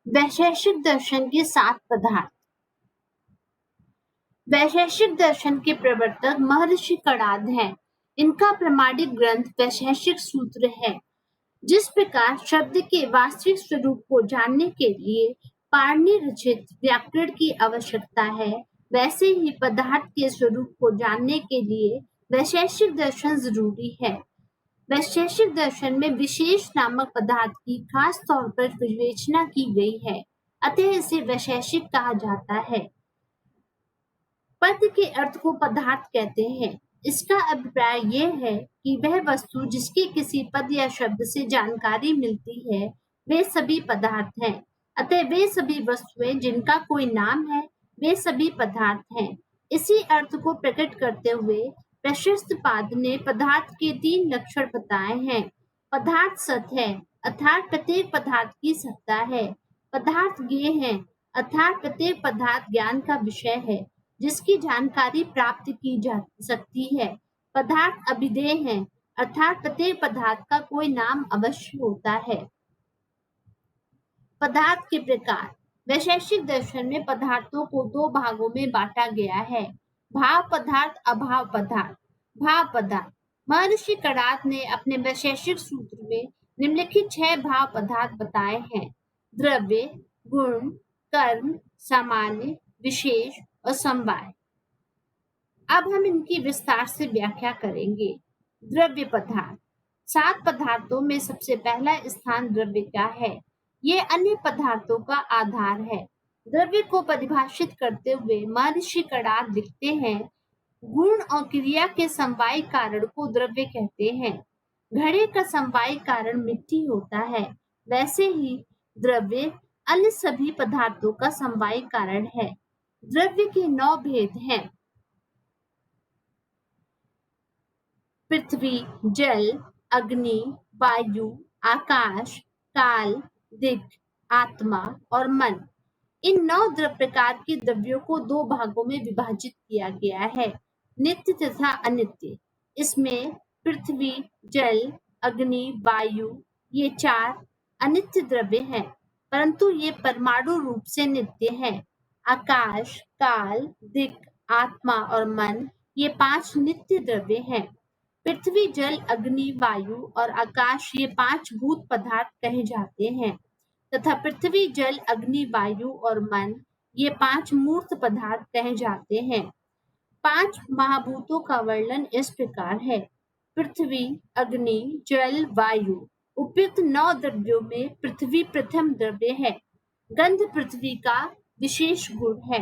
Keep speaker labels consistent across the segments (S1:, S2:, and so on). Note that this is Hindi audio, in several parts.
S1: वैशेषिक दर्शन के 7 पदार्थ। वैशेषिक दर्शन के प्रवर्तक महर्षि कणाद हैं। इनका प्रमाणिक ग्रंथ वैशेषिक सूत्र है। जिस प्रकार शब्द के वास्तविक स्वरूप को जानने के लिए पाणिनि रचित व्याकरण की आवश्यकता है, वैसे ही पदार्थ के स्वरूप को जानने के लिए वैशेषिक दर्शन जरूरी है। वैशेषिक दर्शन में विशेष नामक पदार्थ की खास तौर पर विवेचना की गई है, अतः इसे वैशेषिक कहा जाता है। पद के अर्थ को पदार्थ कहते हैं। इसका अभिप्राय यह है कि वह वस्तु जिसकी किसी पद या शब्द से जानकारी मिलती है, वे सभी पदार्थ हैं। अतः वे सभी वस्तुएं जिनका कोई नाम है, वे सभी पदार्थ हैं। इसी अर्थ को प्रकट करते हुए प्रशस्त पाद ने पदार्थ के 3 लक्षण बताए हैं। पदार्थ सत है, अर्थात प्रत्येक पदार्थ की सत्ता है। पदार्थ ज्ञेय है, अर्थात प्रत्येक पदार्थ ज्ञान का विषय है, जिसकी जानकारी प्राप्त की जा सकती है। पदार्थ अभिधेय है, अर्थात प्रत्येक पदार्थ का कोई नाम अवश्य होता है। पदार्थ के प्रकार। वैशेषिक दर्शन में पदार्थों को 2 भागों में बांटा गया है, भाव पदार्थ, अभाव पदार्थ। भाव पदार्थ। महर्षि कणाद ने अपने वैशेषिक सूत्र में निम्नलिखित 6 भाव पदार्थ बताए हैं: द्रव्य, गुण, कर्म, सामान्य, विशेष और समवाय। अब हम इनकी विस्तार से व्याख्या करेंगे। द्रव्य पदार्थ। 7 पदार्थों में सबसे पहला स्थान द्रव्य का है। ये अन्य पदार्थों का आधार है। द्रव्य को परिभाषित करते हुए महर्षि कणाद लिखते हैं, गुण और क्रिया के समवाय कारण को द्रव्य कहते हैं। घड़े का समवाय कारण मिट्टी होता है, वैसे ही द्रव्य अन्य सभी पदार्थों का समवाय कारण है। द्रव्य के 9 भेद हैं: पृथ्वी, जल, अग्नि, वायु, आकाश, काल, दिक्, आत्मा और मन। इन 9 प्रकार के द्रव्यों को 2 भागों में विभाजित किया गया है, नित्य तथा अनित्य। इसमें पृथ्वी, जल, अग्नि, वायु ये 4 अनित्य द्रव्य हैं, परंतु ये परमाणु रूप से नित्य हैं। आकाश, काल, दिक्, आत्मा और मन ये 5 नित्य द्रव्य हैं। पृथ्वी, जल, अग्नि, वायु और आकाश ये 5 भूत पदार्थ कहे जाते हैं, तथा पृथ्वी, जल, अग्नि, वायु और मन ये 5 मूर्त पदार्थ कहे जाते हैं। 5 महाभूतों का वर्णन इस प्रकार है: पृथ्वी, अग्नि, जल, वायु। उपयुक्त 9 द्रव्यों में पृथ्वी प्रथम द्रव्य है। गंध पृथ्वी का विशेष गुण है।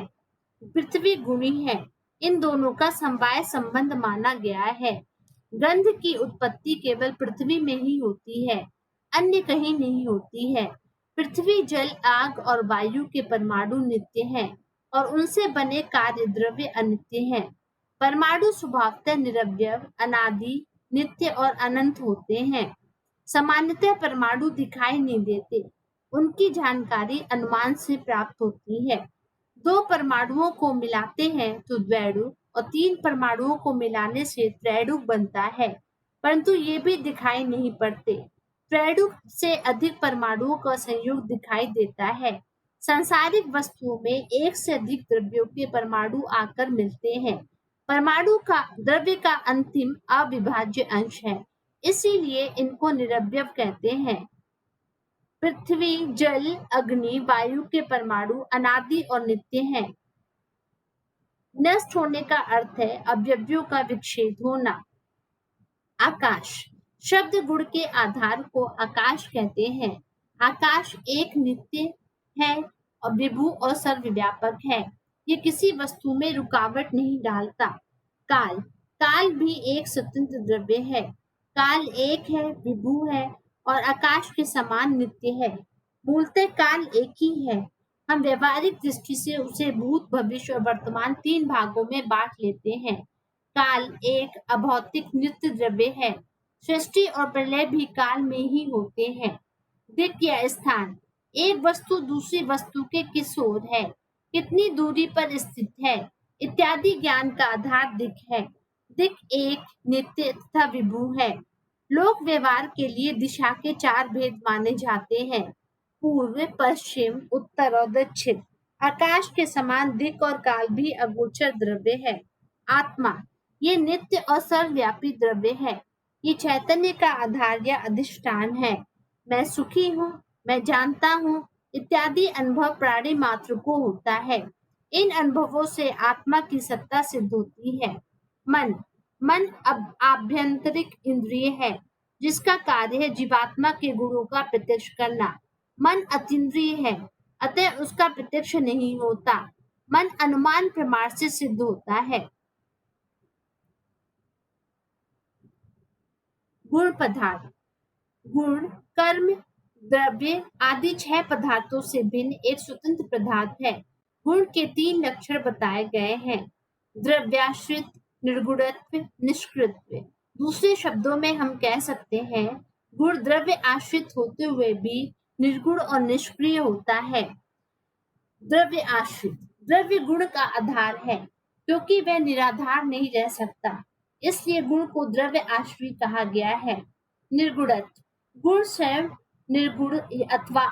S1: पृथ्वी गुणी है। इन दोनों का समवाय संबंध माना गया है। गंध की उत्पत्ति केवल पृथ्वी में ही होती है, अन्य कहीं नहीं होती है। पृथ्वी, जल, आग और वायु के परमाणु नित्य हैं और उनसे बने कार्य द्रव्य अनित्य हैं। परमाणु स्वभावतः निरवयव, अनादि, नित्य और अनंत होते हैं। सामान्यतः परमाणु दिखाई नहीं देते, उनकी जानकारी अनुमान से प्राप्त होती है। 2 परमाणुओं को मिलाते हैं तो द्वैणुक और 3 परमाणुओं को मिलाने से त्रैणुक बनता है, परंतु ये भी दिखाई नहीं पड़ते। त्रैणुक से अधिक परमाणुओं का संयोग दिखाई देता है। सांसारिक वस्तुओं में एक से अधिक द्रव्यों के परमाणु आकर मिलते हैं। परमाणु का द्रव्य का अंतिम अविभाज्य अंश है, इसीलिए इनको निरवयव कहते हैं। पृथ्वी, जल, अग्नि, वायु के परमाणु अनादि और नित्य हैं। नष्ट होने का अर्थ है अवयवों का विक्षेद होना। आकाश शब्द गुण के आधार को आकाश कहते हैं। आकाश एक नित्य है और विभु और सर्वव्यापक है। ये किसी वस्तु में रुकावट नहीं डालता। काल काल भी एक स्वतंत्र द्रव्य है। काल एक है, विभु है और आकाश के समान नित्य है। मूलतः काल एक ही है। हम व्यवहारिक दृष्टि से उसे भूत, भविष्य और वर्तमान 3 भागों में बांट लेते हैं। काल एक अभौतिक नित्य द्रव्य है। सृष्टि और प्रलय भी काल में ही होते हैं। दिक् या स्थान एक वस्तु दूसरी वस्तु के किस ओर है, कितनी दूरी पर स्थित है इत्यादि ज्ञान का आधार दिक् है। दिक् एक नित्य तथा विभु है। लोक व्यवहार के लिए दिशा के 4 भेद माने जाते हैं: पूर्व, पश्चिम, उत्तर और दक्षिण। आकाश के समान दिक् और काल भी अगोचर द्रव्य है। आत्मा ये नित्य और सर्वव्यापी द्रव्य है। ये चैतन्य का आधार या अधिष्ठान है। मैं सुखी हूँ, मैं जानता हूँ इत्यादि अनुभव प्राणी मात्र को होता है। इन अनुभवों से आत्मा की सत्ता सिद्ध होती है। मन मन अब आभ्यंतरिक इंद्रिय है, जिसका कार्य है जीवात्मा के गुणों का प्रत्यक्ष करना। मन अतीन्द्रिय है, अतः उसका प्रत्यक्ष नहीं होता। मन अनुमान प्रमाण से सिद्ध होता है। गुण पदार्थ गुण, कर्म, द्रव्य आदि 6 पदार्थों से भिन्न एक स्वतंत्र पदार्थ है। गुण के 3 लक्षण बताए गए हैं: द्रव्याश्रित, निर्गुणत्व, निष्क्रियत्व। दूसरे शब्दों में हम कह सकते हैं गुण द्रव्य आश्रित होते हुए भी निर्गुण और निष्क्रिय होता है। द्रव्य आश्रित द्रव्य गुण का आधार है, क्योंकि वह निराधार नहीं रह सकता, इसलिए गुण को द्रव्य आश्रित कहा गया है। निर्गुणत्व गुण स्वयं निर्गुण अथवा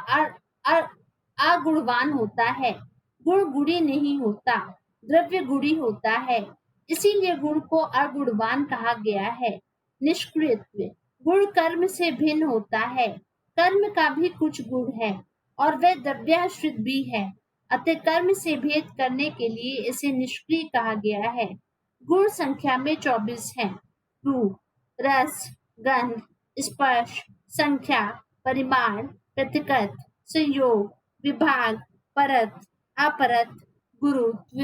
S1: अगुणवान होता है। गुण गुणी नहीं होता, द्रव्य गुणी होता है, इसीलिए गुण को अगुणवान कहा गया है। निष्क्रियत्व गुण कर्म से भिन्न होता है। कर्म का भी कुछ गुण है और वह द्रव्याश्रित भी है, अतः कर्म से भेद करने के लिए इसे निष्क्रिय कहा गया है। गुण संख्या में 24 हैं। रूप, रस, गंध, स्पर्श, संख्या, परिमाण, प्रतिकत, संयोग, विभाग, परत, अपरत, गुरुत्व,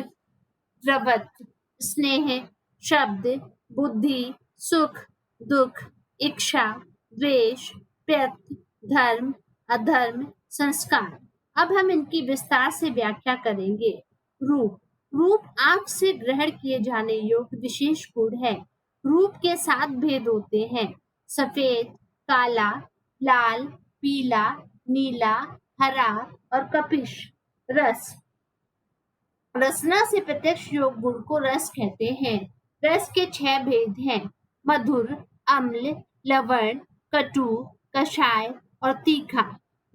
S1: द्रवत्व, स्नेह, शब्द, बुद्धि, सुख, दुख, इच्छा, द्वेष, प्रयत्न, धर्म, अधर्म, संस्कार। अब हम इनकी विस्तार से व्याख्या करेंगे। रूप रूप आंख से ग्रहण किए जाने योग्य विशेष गुण है। रूप के 7 भेद होते हैं: सफेद, काला, लाल, पीला, नीला, हरा और कपिश। रस रसना से प्रत्यक्ष योग गुण को रस कहते हैं। रस के 6 भेद हैं: मधुर, अम्ल, लवण, कटु, कषाय और तीखा।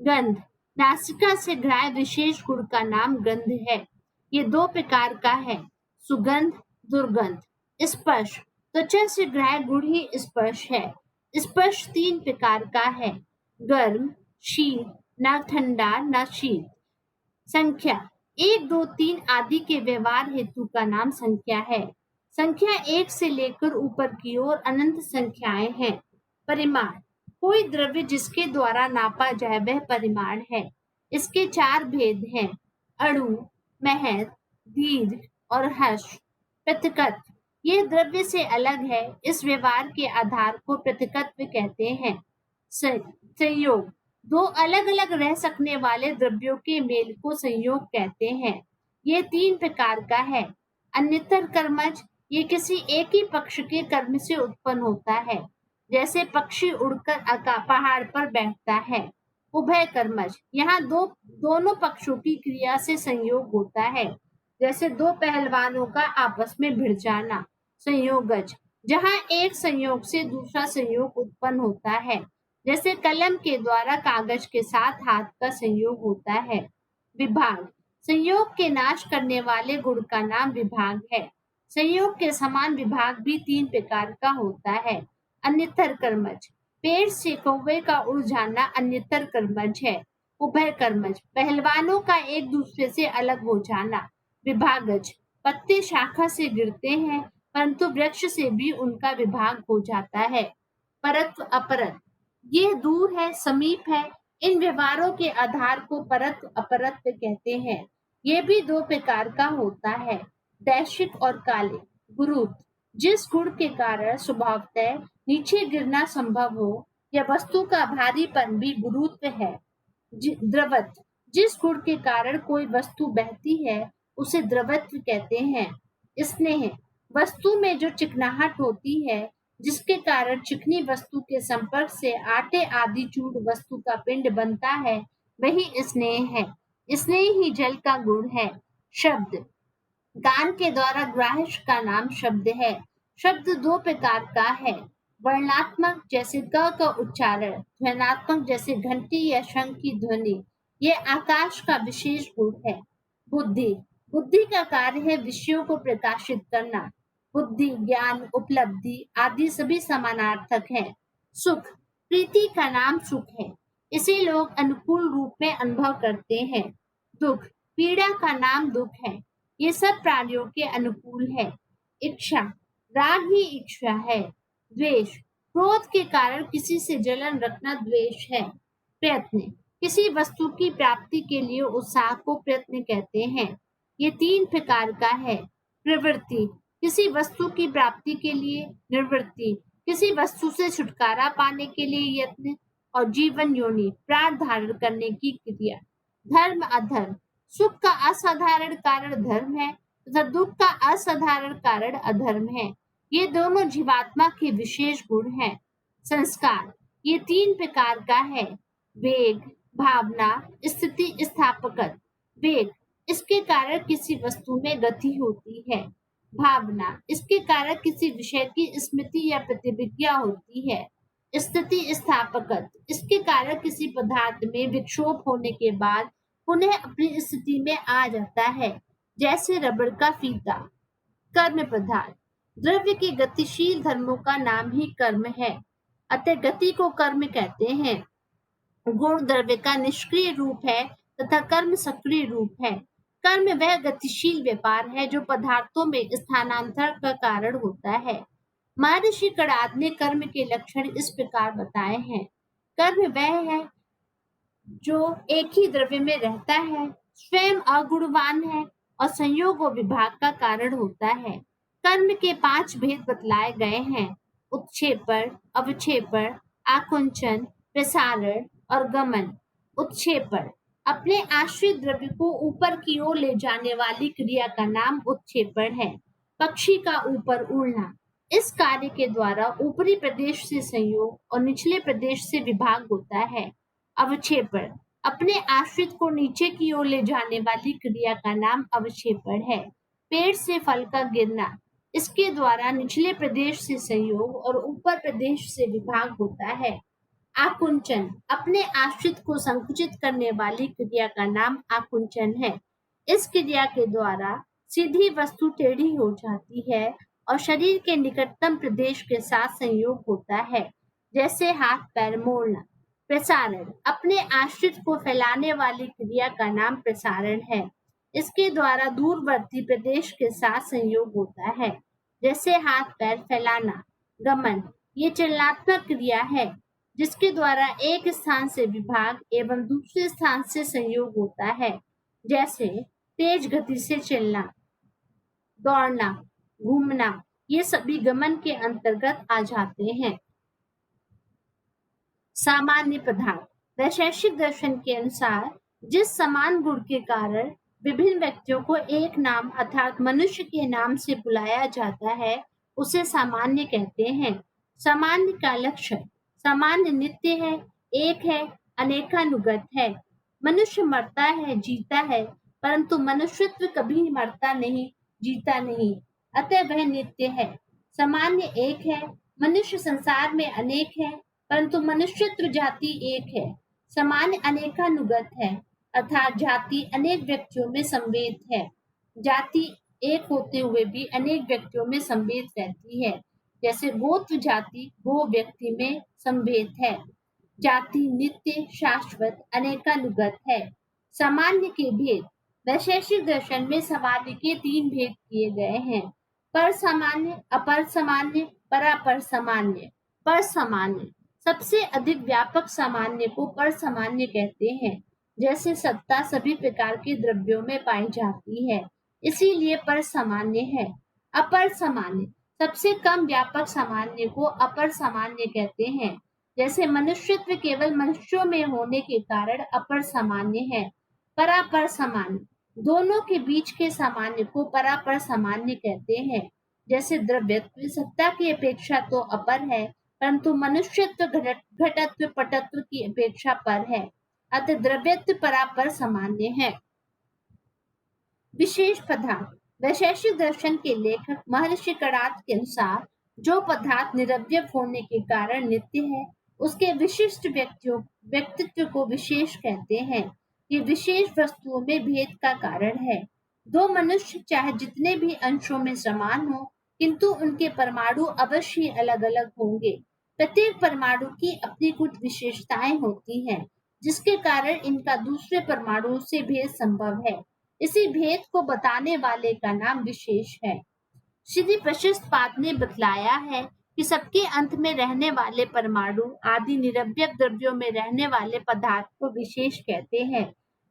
S1: गंध नासिका से ग्राह्य विशेष गुण का नाम गंध है। ये 2 प्रकार का है: सुगंध, दुर्गंध। स्पर्श त्वचा से ग्राह्य गुण ही स्पर्श है। स्पर्श 3 प्रकार का है: गर्म, शीत, न ठंडा न शीत। संख्या 1, 2, 3 आदि के व्यवहार हेतु का नाम संख्या है। संख्या 1 से लेकर ऊपर की ओर अनंत संख्याएं हैं। परिमाण कोई द्रव्य जिसके द्वारा नापा जाए वह परिमाण है। इसके 4 भेद हैं: अणु, महत्व, दीर्घ और हर्ष। प्रतिकत ये द्रव्य से अलग है, इस व्यवहार के आधार को प्रतिकत्व कहते हैं। संयोग 2 अलग अलग रह सकने वाले द्रव्यों के मेल को संयोग कहते हैं। ये 3 प्रकार का है: अन्यतर कर्मज ये किसी एक ही पक्ष के कर्म से उत्पन्न होता है, जैसे पक्षी उड़कर पहाड़ पर बैठता है। उभय कर्मज यहाँ दोनों पक्षों की क्रिया से संयोग होता है, जैसे 2 पहलवानों का आपस में भिड़ जाना। संयोगज जहाँ एक संयोग से दूसरा संयोग उत्पन्न होता है, जैसे कलम के द्वारा कागज के साथ हाथ का संयोग होता है। विभाग संयोग के नाश करने वाले गुण का नाम विभाग है। संयोग के समान विभाग भी 3 प्रकार का होता है: अन्यतर कर्मज पेड़ से कौवे का उड़ जाना अन्यतर कर्मज है। उभय कर्मज पहलवानों का एक दूसरे से अलग हो जाना। विभागज पत्ते शाखा से गिरते हैं, परंतु वृक्ष से भी उनका विभाग हो जाता है। परत्व अपरत ये दूर है, समीप है। इन व्यवहारों के आधार को परत्व अपरत्व कहते हैं। ये भी 2 प्रकार का होता है: दैशिक और कालिक। गुरुत्व जिस गुण के कारण स्वभावतः नीचे गिरना संभव हो या वस्तु का भारीपन भी गुरुत्व है। द्रवत्व जिस गुण के कारण कोई वस्तु बहती है उसे द्रवत्व कहते हैं। स्नेह वस्तु में जो चिकनाहट होती है, जिसके कारण चिकनी वस्तु के संपर्क से आटे आदि चूर्ण वस्तु का पिंड बनता है, वही स्नेह है। स्नेह ही जल का गुण है। शब्द कान के द्वारा ग्राह्य का नाम शब्द है। शब्द 2 प्रकार का है: वर्णात्मक जैसे क का उच्चारण, ध्वन्यात्मक जैसे घंटी या शंख की ध्वनि। ये आकाश का विशेष गुण है। बुद्धि, बुद्धि का कार्य है विषयों को प्रकाशित करना। बुद्धि, ज्ञान, उपलब्धि आदि सभी समानार्थक हैं। सुख, प्रीति का नाम सुख है, इसे लोग अनुकूल रूप में अनुभव करते हैं। दुख, पीड़ा का नाम दुख है, ये सब प्राणियों के अनुकूल है। इच्छा, राग ही इच्छा है। द्वेष, क्रोध के कारण किसी से जलन रखना द्वेष है। प्रयत्न, किसी वस्तु की प्राप्ति के लिए उत्साह को प्रयत्न कहते हैं। ये 3 प्रकार का है। प्रवृत्ति, किसी वस्तु की प्राप्ति के लिए। निवृत्ति, किसी वस्तु से छुटकारा पाने के लिए यत्न। और जीवन योनि, प्राण धारण करने की क्रिया। धर्म, अधर्म, सुख का असाधारण कारण धर्म है तथा दुख का असाधारण कारण अधर्म है। ये दोनों जीवात्मा के विशेष गुण हैं। संस्कार, ये 3 प्रकार का है। वेग, भावना, स्थिति, स्थापकत्व। वेग, इसके कारण किसी वस्तु में गति होती है। भावना, इसके कारण किसी विषय की स्मृति या प्रतिभिज्ञा होती है। स्थिति, स्थापकत्व, इसके कारण किसी पदार्थ में विक्षोभ होने के बाद पुनः अपनी स्थिति में आ जाता है, जैसे रबड़ का फीता। कर्म पदार्थ, द्रव्य के गतिशील धर्मों का नाम ही कर्म है, अतः गति को कर्म कहते हैं। गुण द्रव्य का निष्क्रिय रूप है तथा कर्म सक्रिय रूप है। कर्म वह गतिशील व्यापार है जो पदार्थों में स्थानांतरण का कारण होता है। महर्षि कणाद ने कर्म के लक्षण इस प्रकार बताए हैं। कर्म वह है जो एक ही द्रव्य में रहता है, स्वयं अगुणवान है और संयोग व विभाग का कारण होता है। कर्म के 5 भेद बतलाए गए हैं: उत्क्षेपण, अवक्षेपण, आकुंचन, प्रसारण और गमन। उत्क्षेपण, अपने आश्रित द्रव्य को ऊपर की ओर ले जाने वाली क्रिया का नाम उत्क्षेपण है। पक्षी का ऊपर उड़ना, इस कार्य के द्वारा ऊपरी प्रदेश से संयोग और निचले प्रदेश से विभाग होता है। अवक्षेपण, अपने आश्रित को नीचे की ओर ले जाने वाली क्रिया का नाम अवक्षेपण है। पेड़ से फल का गिरना, इसके द्वारा निचले प्रदेश से संयोग और ऊपर प्रदेश से विभाग होता है। आकुंचन, अपने आश्रित को संकुचित करने वाली क्रिया का नाम आकुंचन है। इस क्रिया के द्वारा सीधी वस्तु टेढ़ी हो जाती है और शरीर के निकटतम प्रदेश के साथ संयोग होता है, जैसे हाथ पैर मोड़ना। प्रसारण, अपने आश्रित को फैलाने वाली क्रिया का नाम प्रसारण है। इसके द्वारा दूरवर्ती प्रदेश के साथ संयोग होता है, जैसे हाथ पैर फैलाना। गमन, ये चलनात्मक क्रिया है जिसके द्वारा एक स्थान से विभाग एवं दूसरे स्थान से संयोग होता है, जैसे तेज गति से चलना, दौड़ना, घूमना। ये सभी गमन के अंतर्गत आ जाते हैं। सामान्य पदार्थ, वैशेषिक दर्शन के अनुसार जिस समान गुण के कारण विभिन्न व्यक्तियों को एक नाम अर्थात मनुष्य के नाम से बुलाया जाता है, उसे सामान्य कहते हैं। सामान्य का लक्षण, सामान्य नित्य है, एक है, अनेकानुगत है। मनुष्य मरता है, जीता है, परंतु मनुष्यत्व कभी मरता नहीं, जीता नहीं, अतः वह नित्य है। सामान्य एक है, मनुष्य संसार में अनेक है, परंतु मनुष्यत्व जाति एक है। सामान्य अनेकानुगत है, अर्थात जाति अनेक व्यक्तियों में संवेद है। जाति एक होते हुए भी अनेक व्यक्तियों में संवेद रहती है, जैसे गोत्र जाति गो व्यक्ति में संवेद है। जाति नित्य, शाश्वत, अनेकानुगत है। सामान्य के भेद, वैशेषिक दर्शन में सामान्य के 3 भेद किए गए हैं: पर सामान्य, अपर सामान्य, परापर सामान्य। पर सामान्य, सबसे अधिक व्यापक सामान्य को पर सामान्य कहते हैं। जैसे सत्ता सभी प्रकार के द्रव्यों में पाई जाती है, इसीलिए पर सामान्य है। अपर सामान्य, सबसे कम व्यापक सामान्य को अपर सामान्य कहते हैं। जैसे मनुष्यत्व केवल मनुष्यों में होने के कारण अपर सामान्य है। परापर सामान्य, दोनों के बीच के सामान्य को परापर सामान्य कहते हैं। जैसे द्रव्यत्व सत्ता की अपेक्षा तो अपर है, परंतु मनुष्यत्व घटत्व पटत्व की अपेक्षा पर है, अतः द्रव्यत्व परापर सामान्य है। विशेष पदार्थ, वैशेषिक दर्शन के लेखक महर्षि कणाद के अनुसार जो पदार्थ निरवयव होने के कारण नित्य है, उसके विशिष्ट व्यक्तित्व को विशेष कहते हैं। ये विशेष वस्तुओं में भेद का कारण है। दो मनुष्य चाहे जितने भी अंशों में समान हो, किंतु उनके परमाणु अवश्य ही अलग अलग होंगे। प्रत्येक परमाणु की अपनी कुछ विशेषताएं होती हैं, जिसके कारण इनका दूसरे परमाणु से भेद संभव है। इसी भेद को बताने वाले का नाम विशेष है। श्री प्रशस्ताद ने बतलाया है कि सबके अंत में रहने वाले परमाणु आदि निरवयव द्रव्यों में रहने वाले पदार्थ को विशेष कहते हैं।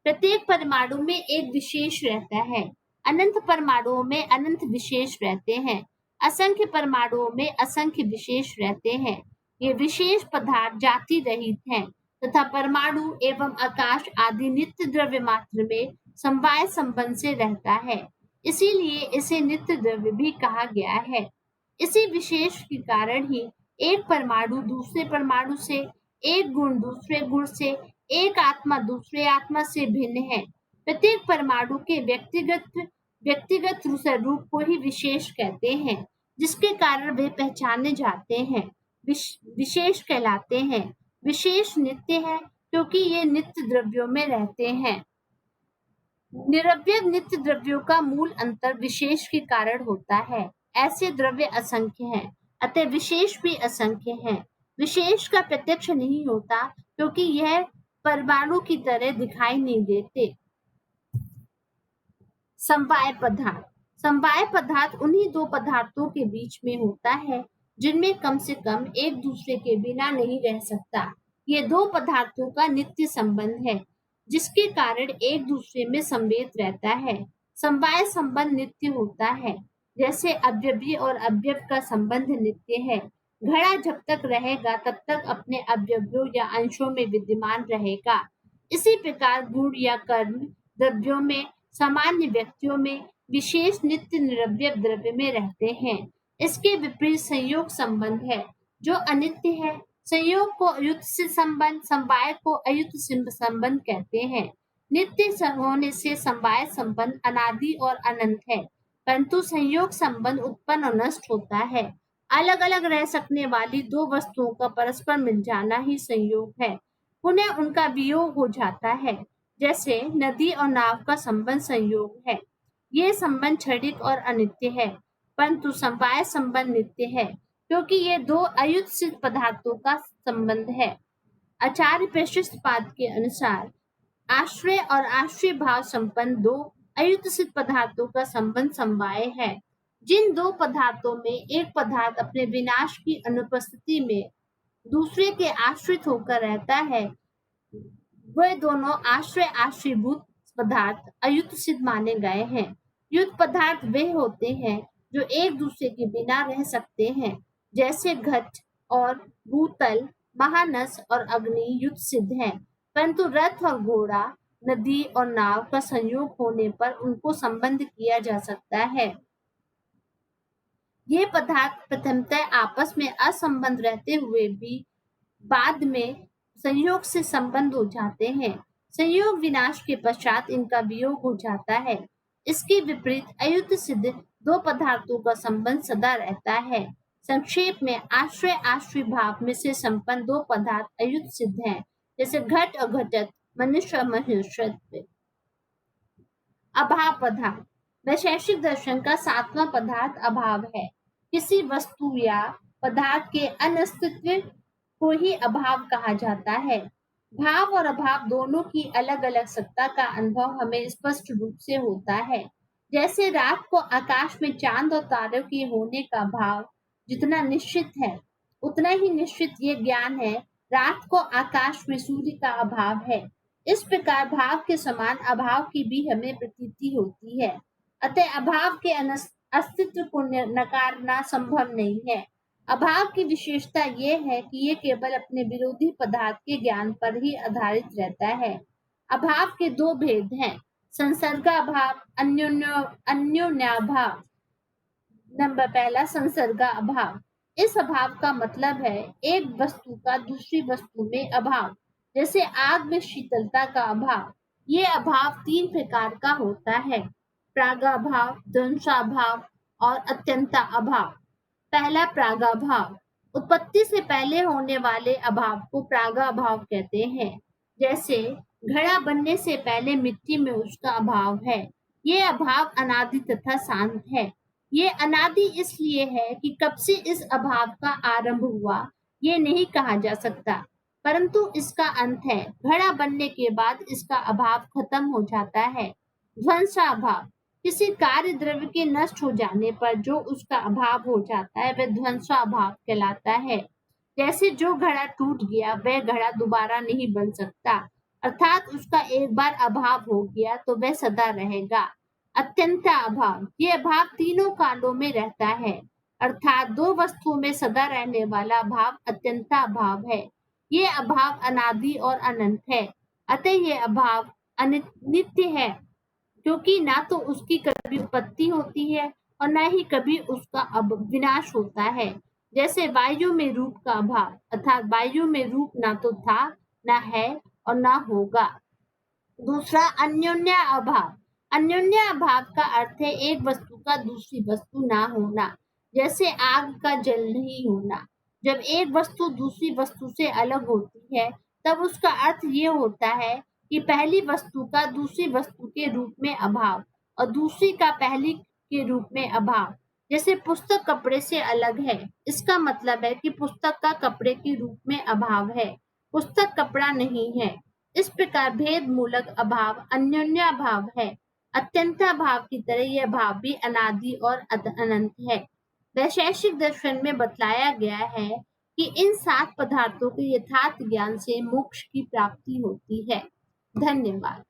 S1: प्रत्येक परमाणु में एक विशेष रहता है। अनंत परमाणुओं में अनंत विशेष रहते हैं। असंख्य परमाणुओं में असंख्य विशेष रहते हैं। ये विशेष पदार्थ जाति रहित हैं तथा परमाणु एवं आकाश आदि नित्य द्रव्य मात्र में समवाय संबंध से रहता है। इसीलिए इसे नित्य द्रव्य भी कहा गया है। इसी विशेष के कारण ही एक परमाणु दूसरे परमाणु से, एक गुण दूसरे गुण से, एक आत्मा दूसरे आत्मा से भिन्न है। प्रत्येक परमाणु के व्यक्तिगत स्वरूप को ही विशेष कहते हैं, जिसके कारण वे पहचाने जाते हैं, विशेष कहलाते हैं। विशेष नित्य है क्योंकि ये नित्य द्रव्यों में रहते हैं। निरवयव नित्य द्रव्यों का मूल अंतर विशेष के कारण होता है। ऐसे द्रव्य असंख्य हैं, अतः विशेष भी असंख्य हैं। विशेष का प्रत्यक्ष नहीं होता क्योंकि यह परमाणु की तरह दिखाई नहीं देते। समवाय पदार्थ। समवाय पदार्थ उन्हीं दो पदार्थों के बीच में होता है जिनमें कम से कम एक दूसरे के बिना नहीं रह सकता। ये दो पदार्थों का नित्य संबंध है, जिसके कारण एक दूसरे में संवेद रहता है। समवाय संबंध नित्य होता है, जैसे अवयवी और अवयव का संबंध नित्य है। घड़ा जब तक रहेगा तब तक अपने अवयवों या अंशों में विद्यमान रहेगा। इसी प्रकार गुण या कर्म द्रव्यों में, सामान्य व्यक्तियों में विशेष नित्य निरवयव द्रव्य में रहते हैं। इसके विपरीत संयोग संबंध है, जो अनित्य है। संयोग को अयुत से संबंध, समवाय को अयुत से संबंध कहते हैं। नित्य होने से समवाय संबंध अनादि और अनंत है, परंतु संयोग संबंध उत्पन्न और नष्ट होता है। अलग अलग रह सकने वाली दो वस्तुओं का परस्पर मिल जाना ही संयोग है। पुनः उनका वियोग हो जाता है, जैसे नदी और नाव का संबंध संयोग है। ये संबंध क्षणिक और अनित्य है, परंतु समवाय संबंध नित्य है, क्योंकि ये दो अयुत सिद्ध पदार्थों का संबंध है। आचार्य प्रशस्ताद के अनुसार आश्रय और आश्रय भाव संपन्न दो अयुत सिद्ध पदार्थों का संबंध समवाय है। जिन दो पदार्थों में एक पदार्थ अपने विनाश की अनुपस्थिति में दूसरे के आश्रित होकर रहता है, वे दोनों आश्रय आश्रयभूत पदार्थ अयुत सिद्ध माने गए हैं। युत पदार्थ वे होते हैं जो एक दूसरे के बिना रह सकते हैं, जैसे घट और भूतल, महानस और अग्नि युत सिद्ध हैं, परंतु रथ और घोड़ा, नदी और नाव का संयोग होने पर उनको संबंध किया जा सकता है। ये पदार्थ प्रथमतः आपस में असंबंध रहते हुए भी बाद में संयोग से संबंध हो जाते हैं। संयोग विनाश के पश्चात इनका वियोग हो जाता है। इसके विपरीत अयुत सिद्ध दो पदार्थों का संबंध सदा रहता है। संक्षेप में आश्रय आश्रय भाव में से संपन्न दो पदार्थ अयुत सिद्ध हैं, जैसे घट और घटत, मनुष्य और मनुष्यत्व। अभाव पदार्थ। वैशेषिक दर्शन का सातवां पदार्थ अभाव है। किसी वस्तु या पदार्थ के अनस्तित्व को ही अभाव कहा जाता है। भाव और अभाव दोनों की अलग अलग सत्ता का अनुभव हमें स्पष्ट रूप से होता है। जैसे रात को आकाश में चांद और तारों के होने का भाव जितना निश्चित है, उतना ही निश्चित ये ज्ञान है रात को आकाश में सूर्य का अभाव है। इस प्रकार भाव के समान अभाव की भी हमें प्रतीति होती है। अतः अभाव के अस्तित्व को नकारना संभव नहीं है। अभाव की विशेषता ये है कि ये केवल अपने विरोधी पदार्थ के ज्ञान पर ही आधारित रहता है। अभाव के दो भेद हैं, संसर्गाभाव, अन्योन्याभाव। नंबर पहला, संसर्गाभाव। इस अभाव का मतलब है एक वस्तु का दूसरी वस्तु में अभाव, जैसे आग में शीतलता का अभाव। ये अभाव तीन प्रकार का होता है, प्रागाभाव, ध्वंसाभाव और अत्यंता अभाव। पहला, प्रागाभाव। उत्पत्ति से पहले होने वाले अभाव को प्रागाभाव कहते हैं, जैसे घड़ा बनने से पहले मिट्टी में उसका अभाव है। ये अभाव अनादि तथा शांत है। ये अनादि इसलिए है कि कब से इस अभाव का आरंभ हुआ ये नहीं कहा जा सकता, परंतु इसका अंत है। घड़ा बनने के बाद इसका अभाव खत्म हो जाता है। ध्वंसाभाव, किसी कार्य द्रव्य के नष्ट हो जाने पर जो उसका अभाव हो जाता है वह ध्वंसाभाव कहलाता है। जैसे जो घड़ा टूट गया वह घड़ा दोबारा नहीं बन सकता, अर्थात उसका एक बार अभाव हो गया तो वह सदा रहेगा। अत्यंत अभाव, ये अभाव तीनों कालों में रहता है, अर्थात दो वस्तुओं में सदा रहने वाला अभाव अत्यंत अभाव है। ये अभाव अनादि और अनंत है, अतः ये अभाव अनित्य है, क्योंकि ना तो उसकी कभी उत्पत्ति होती है और ना ही कभी उसका अब विनाश होता है। जैसे वायु में रूप का अभाव, अर्थात वायु में रूप ना तो था, ना है और ना होगा। दूसरा, अन्योन्य अभाव। अन्योन्य अभाव का अर्थ है एक वस्तु का दूसरी वस्तु ना होना, जैसे आग का जल नहीं होना। जब एक वस्तु दूसरी वस्तु से अलग होती है तब उसका अर्थ ये होता है कि पहली वस्तु का दूसरी वस्तु के रूप में अभाव और दूसरी का पहली के रूप में अभाव। जैसे पुस्तक कपड़े से अलग है, इसका मतलब है कि पुस्तक का कपड़े के रूप में अभाव है, पुस्तक कपड़ा नहीं है। इस प्रकार भेद मूलक अभाव अन्योन्य अभाव है। अत्यंत अभाव की तरह यह अभाव भी अनादि और अनंत है। वैशेषिक दर्शन में बतलाया गया है कि इन 7 पदार्थों के यथार्थ ज्ञान से मोक्ष की प्राप्ति होती है। धन्यवाद।